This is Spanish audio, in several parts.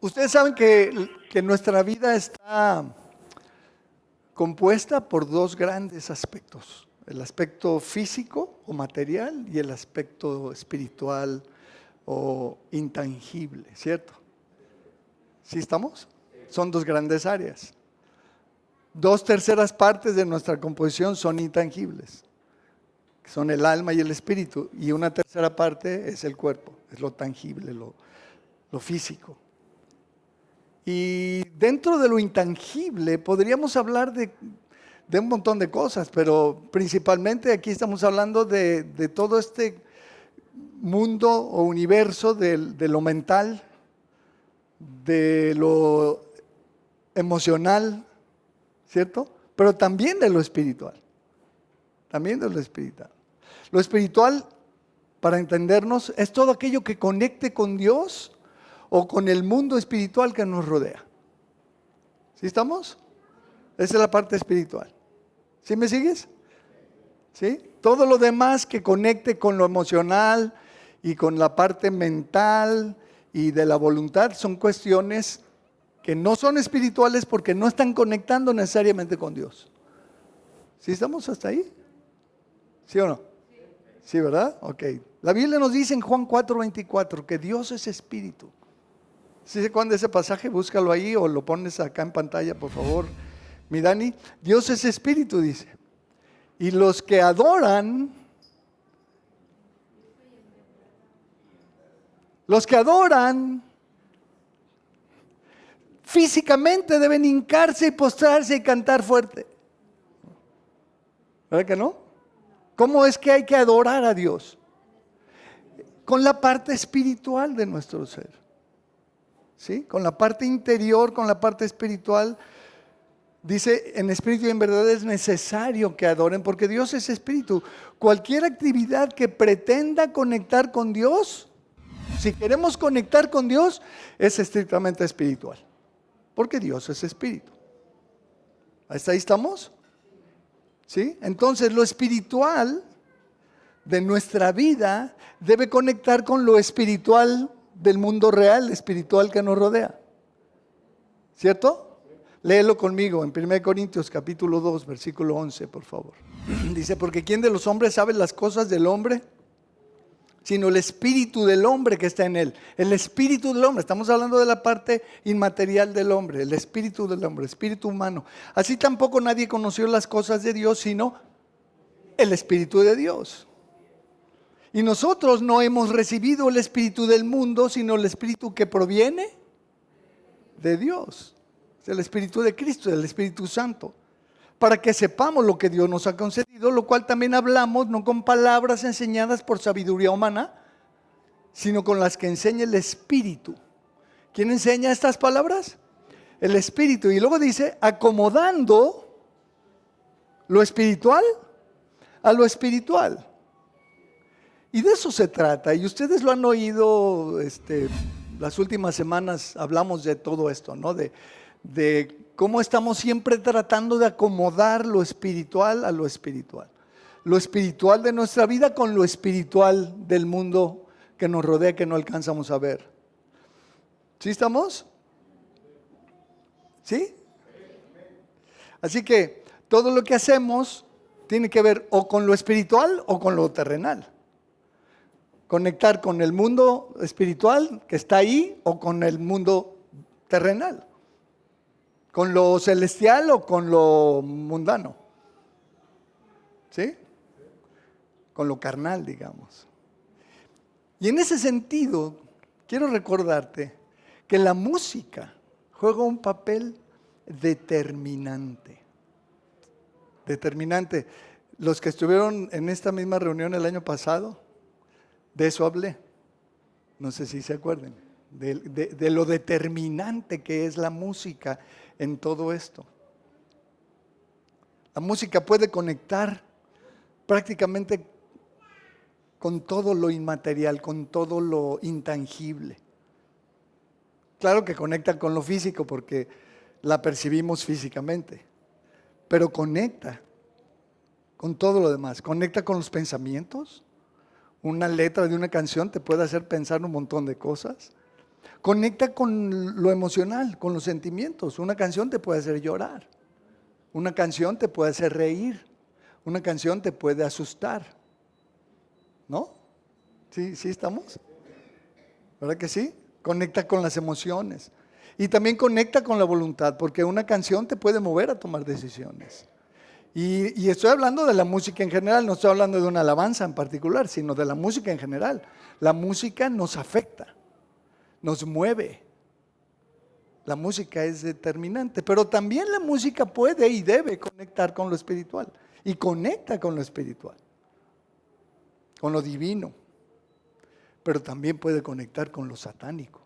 Ustedes saben que nuestra vida está compuesta por dos grandes aspectos: el aspecto físico o material y el aspecto espiritual o intangible, ¿cierto? ¿Sí estamos? Son dos grandes áreas. 2/3 de nuestra composición son intangibles, que son el alma y el espíritu, y 1/3 parte es el cuerpo, es lo tangible, lo físico. Y dentro de lo intangible podríamos hablar de un montón de cosas, pero principalmente aquí estamos hablando de todo este mundo o universo de lo mental, de lo emocional, ¿cierto? Pero también de lo espiritual. También de lo espiritual. Lo espiritual, para entendernos, es todo aquello que conecte con Dios o con el mundo espiritual que nos rodea. ¿Sí estamos? Esa es la parte espiritual. ¿Sí me sigues? ¿Sí? Todo lo demás que conecte con lo emocional y con la parte mental y de la voluntad son cuestiones que no son espirituales porque no están conectando necesariamente con Dios. ¿Sí estamos hasta ahí? ¿Sí o no? Sí, ¿verdad? Ok. La Biblia nos dice en Juan 4:24 que Dios es espíritu. ¿Sí se acuerdan de ese pasaje? Búscalo ahí o lo pones acá en pantalla, por favor, mi Dani. Dios es espíritu, dice. Y los que adoran físicamente deben hincarse y postrarse y cantar fuerte. ¿Verdad que no? ¿Cómo es que hay que adorar a Dios? Con la parte espiritual de nuestro ser. ¿Sí? Con la parte interior, con la parte espiritual. Dice, en espíritu y en verdad es necesario que adoren, porque Dios es espíritu. Cualquier actividad que pretenda conectar con Dios, si queremos conectar con Dios, es estrictamente espiritual, porque Dios es espíritu. ¿Hasta ahí estamos? ¿Sí? Entonces, lo espiritual de nuestra vida debe conectar con lo espiritual del mundo real, espiritual que nos rodea. ¿Cierto? Léelo conmigo en 1 Corintios capítulo 2, versículo 11, por favor. Dice, porque ¿quién de los hombres sabe las cosas del hombre? Sino el espíritu del hombre que está en él. El espíritu del hombre, estamos hablando de la parte inmaterial del hombre, el espíritu del hombre, espíritu humano. Así tampoco nadie conoció las cosas de Dios, sino el espíritu de Dios. Y nosotros no hemos recibido el espíritu del mundo, sino el espíritu que proviene de Dios. Es el espíritu de Cristo, el Espíritu Santo. Para que sepamos lo que Dios nos ha concedido, lo cual también hablamos, no con palabras enseñadas por sabiduría humana, sino con las que enseña el Espíritu. ¿Quién enseña estas palabras? El Espíritu. Y luego dice, acomodando lo espiritual a lo espiritual. Y de eso se trata, y ustedes lo han oído, las últimas semanas hablamos de todo esto, ¿no? De cómo estamos siempre tratando de acomodar lo espiritual a lo espiritual. Lo espiritual de nuestra vida con lo espiritual del mundo que nos rodea, que no alcanzamos a ver. ¿Sí estamos? ¿Sí? Así que todo lo que hacemos tiene que ver o con lo espiritual o con lo terrenal. Conectar con el mundo espiritual que está ahí o con el mundo terrenal. Con lo celestial o con lo mundano. ¿Sí? Con lo carnal, digamos. Y en ese sentido, quiero recordarte que la música juega un papel determinante. Determinante. Los que estuvieron en esta misma reunión el año pasado, de eso hablé. No sé si se acuerdan. De lo determinante que es la música en todo esto. La música puede conectar prácticamente con todo lo inmaterial, con todo lo intangible. Claro que conecta con lo físico porque la percibimos físicamente, pero conecta con todo lo demás. Conecta con los pensamientos. Una letra de una canción te puede hacer pensar un montón de cosas. Conecta con lo emocional, con los sentimientos. Una canción te puede hacer llorar. Una canción te puede hacer reír. Una canción te puede asustar. ¿No? ¿Sí, sí estamos? ¿Verdad que sí? Conecta con las emociones. Y también conecta con la voluntad, porque una canción te puede mover a tomar decisiones. Y estoy hablando de la música en general, no estoy hablando de una alabanza en particular, sino de la música en general. La música nos afecta, nos mueve. La música es determinante, pero también la música puede y debe conectar con lo espiritual. Y conecta con lo espiritual, con lo divino, pero también puede conectar con lo satánico.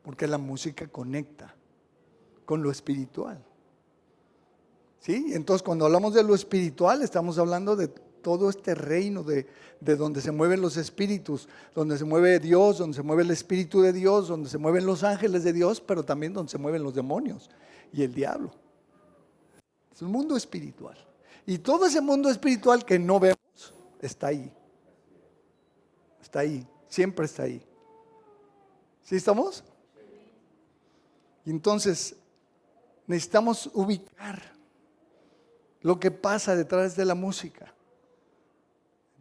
Porque la música conecta con lo espiritual. ¿Sí? Entonces, cuando hablamos de lo espiritual, estamos hablando de todo este reino de donde se mueven los espíritus, donde se mueve Dios, donde se mueve el Espíritu de Dios, donde se mueven los ángeles de Dios, pero también donde se mueven los demonios y el diablo. Es un mundo espiritual. Y todo ese mundo espiritual que no vemos, está ahí. Está ahí, siempre está ahí. ¿Sí estamos? Y entonces, necesitamos ubicar lo que pasa detrás de la música.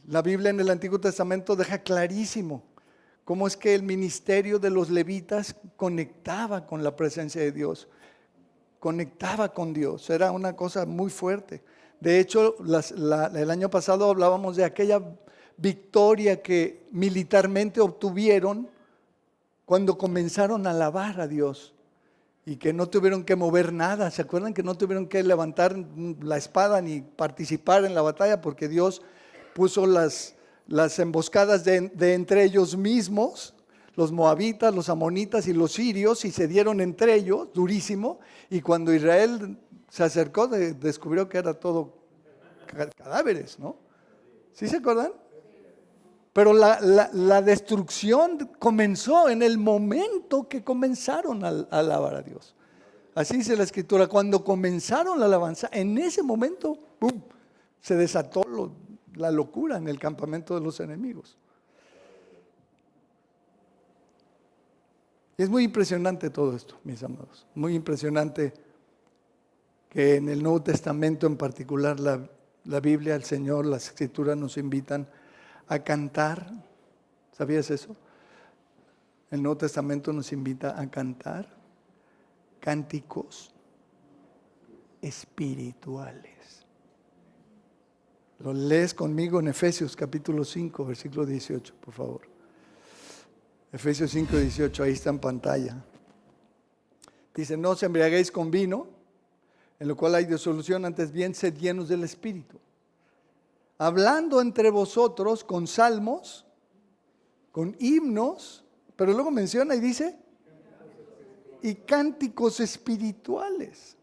La Biblia en el Antiguo Testamento deja clarísimo cómo es que el ministerio de los levitas conectaba con la presencia de Dios, conectaba con Dios. Era una cosa muy fuerte. De hecho, el año pasado hablábamos de aquella victoria que militarmente obtuvieron cuando comenzaron a alabar a Dios. Y que no tuvieron que mover nada. ¿Se acuerdan que no tuvieron que levantar la espada ni participar en la batalla? Porque Dios puso las emboscadas de entre ellos mismos, los moabitas, los amonitas y los sirios, y se dieron entre ellos, durísimo. Y cuando Israel se acercó, descubrió que era todo cadáveres, ¿no? ¿Sí se acuerdan? Pero la destrucción comenzó en el momento que comenzaron a alabar a Dios. Así dice la Escritura, cuando comenzaron la alabanza, en ese momento, ¡pum!, se desató la locura en el campamento de los enemigos. Y es muy impresionante todo esto, mis amados. Muy impresionante que en el Nuevo Testamento en particular, la Biblia, el Señor, las Escrituras nos invitan a cantar. ¿Sabías eso? El Nuevo Testamento nos invita a cantar cánticos espirituales. Lo lees conmigo en Efesios capítulo 5, versículo 18, por favor. Efesios 5, 18, ahí está en pantalla. Dice, no os embriaguéis con vino, en lo cual hay disolución, antes bien sed llenos del Espíritu, hablando entre vosotros con salmos, con himnos, pero luego menciona y dice, y cánticos espirituales,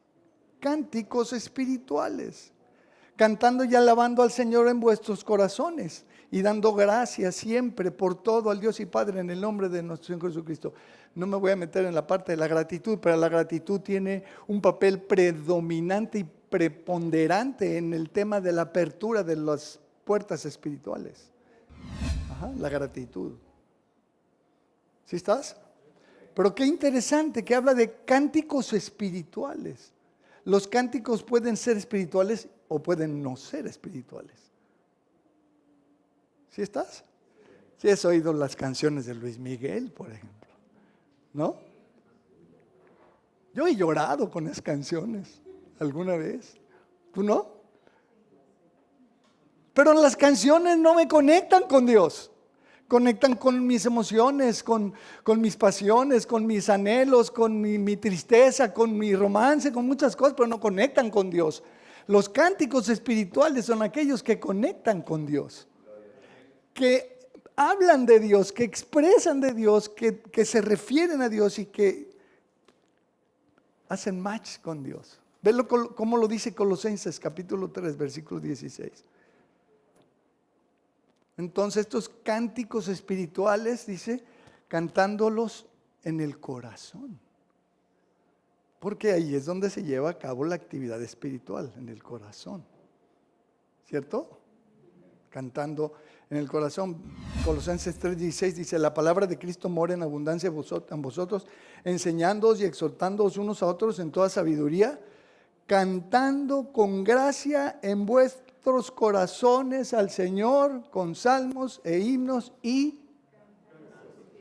cantando y alabando al Señor en vuestros corazones y dando gracias siempre por todo al Dios y Padre en el nombre de nuestro Señor Jesucristo. No me voy a meter en la parte de la gratitud, pero la gratitud tiene un papel predominante y preponderante en el tema de la apertura de las puertas espirituales. La gratitud. ¿Sí estás? Pero qué interesante que habla de cánticos espirituales. Los cánticos pueden ser espirituales o pueden no ser espirituales. ¿Sí estás? ¿Sí has oído las canciones de Luis Miguel, por ejemplo? ¿No? Yo he llorado con esas canciones alguna vez. ¿Tú no? Pero las canciones no me conectan con Dios. Conectan con mis emociones, con mis pasiones, con mis anhelos, con mi tristeza, con mi romance, con muchas cosas, pero no conectan con Dios. Los cánticos espirituales son aquellos que conectan con Dios, que hablan de Dios, que expresan de Dios, que se refieren a Dios y que hacen match con Dios. Velo como lo dice Colosenses capítulo 3, versículo 16. Entonces estos cánticos espirituales, dice, cantándolos en el corazón. Porque ahí es donde se lleva a cabo la actividad espiritual, en el corazón. ¿Cierto? cantando en el corazón. Colosenses 3:16 dice, la palabra de Cristo mora en abundancia en vosotros, enseñándoos y exhortándoos unos a otros en toda sabiduría, cantando con gracia en vuestros corazones al Señor con salmos e himnos y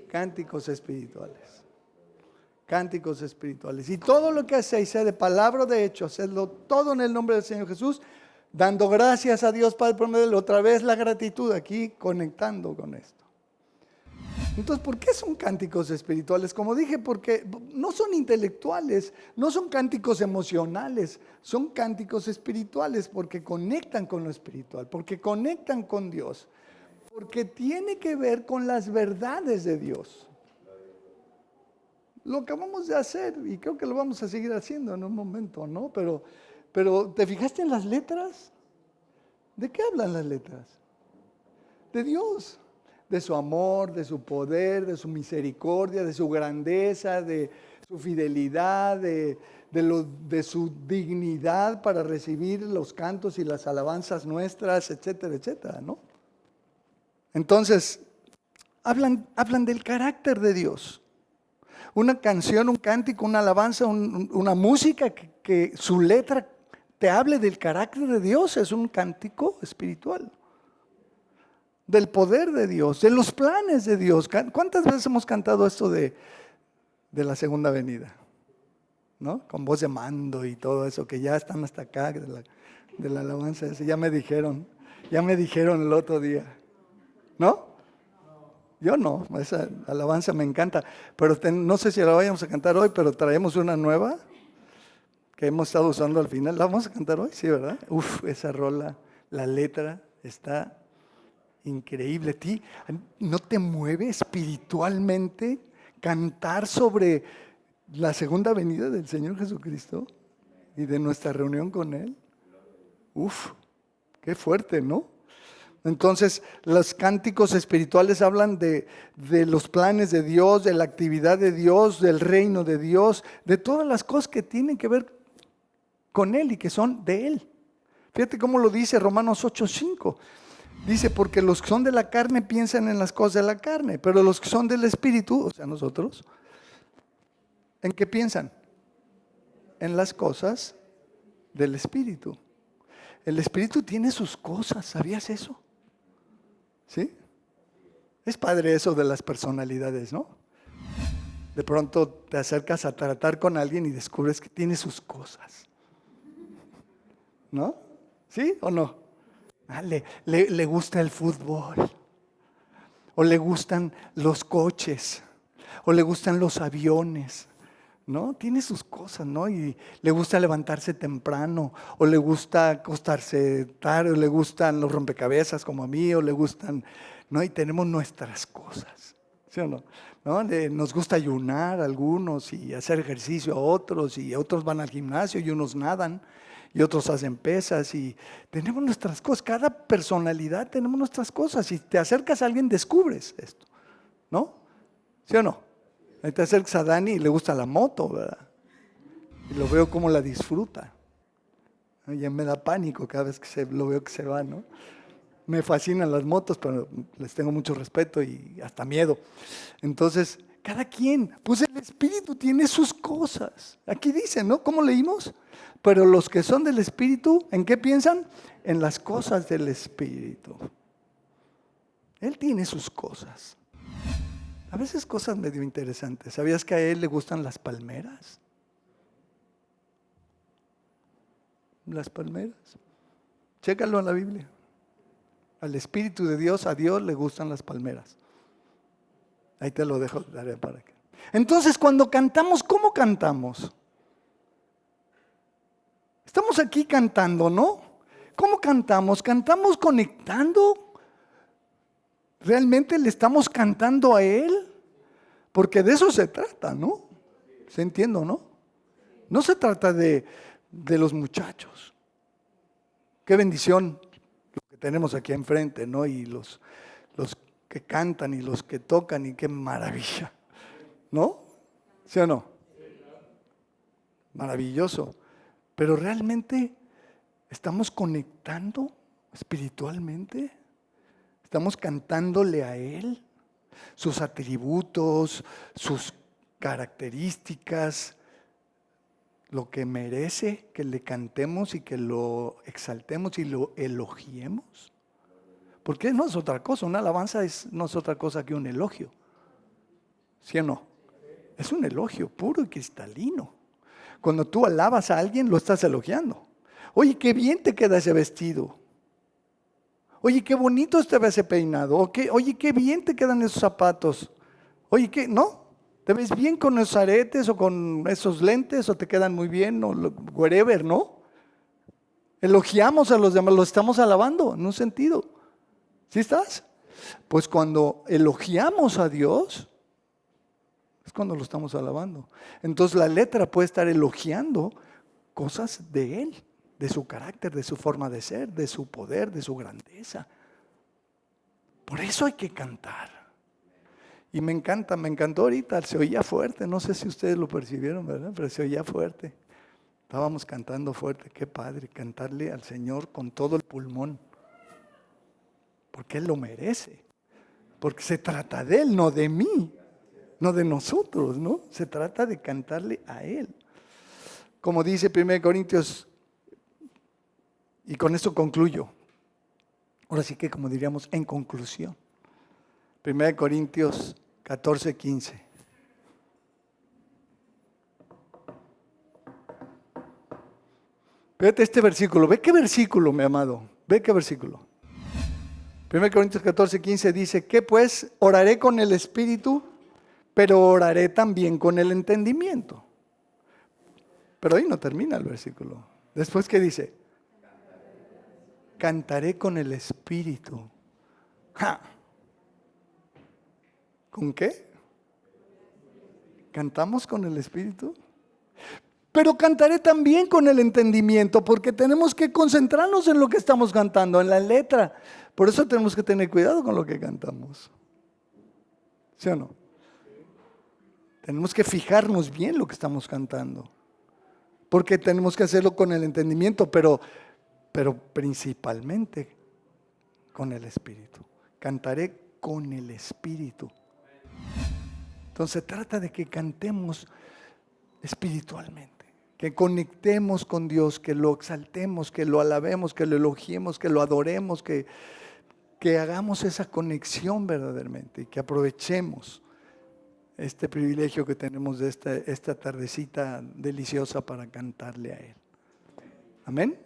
cánticos espirituales. Cánticos espirituales. Y todo lo que hacéis, sea de palabra o de hecho, hacedlo todo en el nombre del Señor Jesús, dando gracias a Dios Padre por medio de él. Otra vez la gratitud aquí conectando con esto. Entonces, ¿por qué son cánticos espirituales? Como dije, porque no son intelectuales, no son cánticos emocionales, son cánticos espirituales porque conectan con lo espiritual, porque conectan con Dios, porque tiene que ver con las verdades de Dios. Lo acabamos de hacer y creo que lo vamos a seguir haciendo en un momento, ¿no? Pero ¿te fijaste en las letras? ¿De qué hablan las letras? De Dios, de su amor, de su poder, de su misericordia, de su grandeza, de su fidelidad, de su dignidad para recibir los cantos y las alabanzas nuestras, etcétera, etcétera, ¿no? Entonces, hablan del carácter de Dios. Una canción, un cántico, una alabanza, una música que su letra te hable del carácter de Dios, es un cántico espiritual. Del poder de Dios, de los planes de Dios. ¿Cuántas veces hemos cantado esto de la segunda venida? ¿No? Con voz de mando y todo eso, que ya están hasta acá de la alabanza. Ya me dijeron el otro día. ¿No? Yo no, esa alabanza me encanta, pero no sé si la vayamos a cantar hoy, pero traemos una nueva que hemos estado usando al final. ¿La vamos a cantar hoy? Sí, ¿verdad? Uf, esa rola, la letra está increíble. ¿Ti no te mueve espiritualmente cantar sobre la segunda venida del Señor Jesucristo y de nuestra reunión con Él? Uf, qué fuerte, ¿no? Entonces, los cánticos espirituales hablan de los planes de Dios, de la actividad de Dios, del reino de Dios, de todas las cosas que tienen que ver con Él y que son de Él. Fíjate cómo lo dice Romanos 8:5. Dice, porque los que son de la carne piensan en las cosas de la carne, pero los que son del Espíritu, o sea, nosotros, ¿en qué piensan? En las cosas del Espíritu. El Espíritu tiene sus cosas, ¿sabías eso? ¿Sí? Es padre eso de las personalidades, ¿no? De pronto te acercas a tratar con alguien y descubres que tiene sus cosas. ¿No? ¿Sí o no? Le gusta el fútbol, o le gustan los coches, o le gustan los aviones, ¿no? Tiene sus cosas, ¿no? Y le gusta levantarse temprano, o le gusta acostarse tarde, o le gustan los rompecabezas como a mí, o le gustan, ¿no? Y tenemos nuestras cosas, ¿sí o no? ¿No? Nos gusta ayunar a algunos y hacer ejercicio a otros, y otros van al gimnasio y unos nadan, y otros hacen pesas, y tenemos nuestras cosas. Cada personalidad tenemos nuestras cosas. Si te acercas a alguien, descubres esto, ¿no? ¿Sí o no? Ahí te acercas a Dani y le gusta la moto, ¿verdad? Y lo veo cómo la disfruta. Ya me da pánico cada vez que lo veo que se va, ¿no? Me fascinan las motos, pero les tengo mucho respeto y hasta miedo. Entonces, cada quien, pues el Espíritu tiene sus cosas. Aquí dice, ¿no? ¿Cómo leímos? Pero los que son del Espíritu, ¿en qué piensan? En las cosas del Espíritu. Él tiene sus cosas. A veces cosas medio interesantes. ¿Sabías que a él le gustan las palmeras? Las palmeras. Chécalo en la Biblia. Al Espíritu de Dios, a Dios le gustan las palmeras. Ahí te lo dejo, daré para que. Entonces, cuando cantamos, ¿cómo cantamos? Estamos aquí cantando, ¿no? ¿Cómo cantamos? ¿Cantamos conectando? ¿Realmente le estamos cantando a Él? Porque de eso se trata, ¿no? ¿Se entiende, no? No se trata de los muchachos. Qué bendición lo que tenemos aquí enfrente, ¿no? Y los que cantan y los que tocan, y qué maravilla, ¿no? ¿Sí o no? Maravilloso. Pero realmente estamos conectando espiritualmente. Estamos cantándole a Él, sus atributos, sus características, lo que merece que le cantemos y que lo exaltemos y lo elogiemos. Porque no es otra cosa, una alabanza no es otra cosa que un elogio. ¿Sí o no? Es un elogio puro y cristalino. Cuando tú alabas a alguien, lo estás elogiando. Oye, qué bien te queda ese vestido. Oye, qué bonito te ve ese peinado. Oye, qué bien te quedan esos zapatos. Oye, ¿qué? ¿No? ¿Te ves bien con esos aretes o con esos lentes o te quedan muy bien o whatever, ¿no? Elogiamos a los demás, los estamos alabando en un sentido. ¿Sí estás? Pues cuando elogiamos a Dios, es cuando lo estamos alabando. Entonces la letra puede estar elogiando cosas de Él, de su carácter, de su forma de ser, de su poder, de su grandeza. Por eso hay que cantar. Y me encantó ahorita, se oía fuerte, no sé si ustedes lo percibieron, ¿verdad? Pero se oía fuerte. Estábamos cantando fuerte, qué padre, cantarle al Señor con todo el pulmón. Porque Él lo merece. Porque se trata de Él, no de mí, no de nosotros, ¿no? Se trata de cantarle a Él. Como dice 1 Corintios, y con esto concluyo. Ahora sí que como diríamos, en conclusión. 1 Corintios 14:15. Fíjate este versículo. Ve qué versículo, mi amado. Ve qué versículo. 1 Corintios 14:15 dice, ¿qué pues? Oraré con el espíritu, pero oraré también con el entendimiento. Pero ahí no termina el versículo. Después, ¿qué dice? Cantaré con el espíritu. ¡Ja! ¿Con qué? ¿Cantamos con el espíritu? Pero cantaré también con el entendimiento, porque tenemos que concentrarnos en lo que estamos cantando, en la letra. Por eso tenemos que tener cuidado con lo que cantamos. ¿Sí o no? Tenemos que fijarnos bien lo que estamos cantando. Porque tenemos que hacerlo con el entendimiento, pero principalmente con el espíritu. Cantaré con el espíritu. Entonces trata de que cantemos espiritualmente, que conectemos con Dios, que lo exaltemos, que lo alabemos, que lo elogiemos, que lo adoremos, que hagamos esa conexión verdaderamente y que aprovechemos este privilegio que tenemos de esta tardecita deliciosa para cantarle a Él. Amén.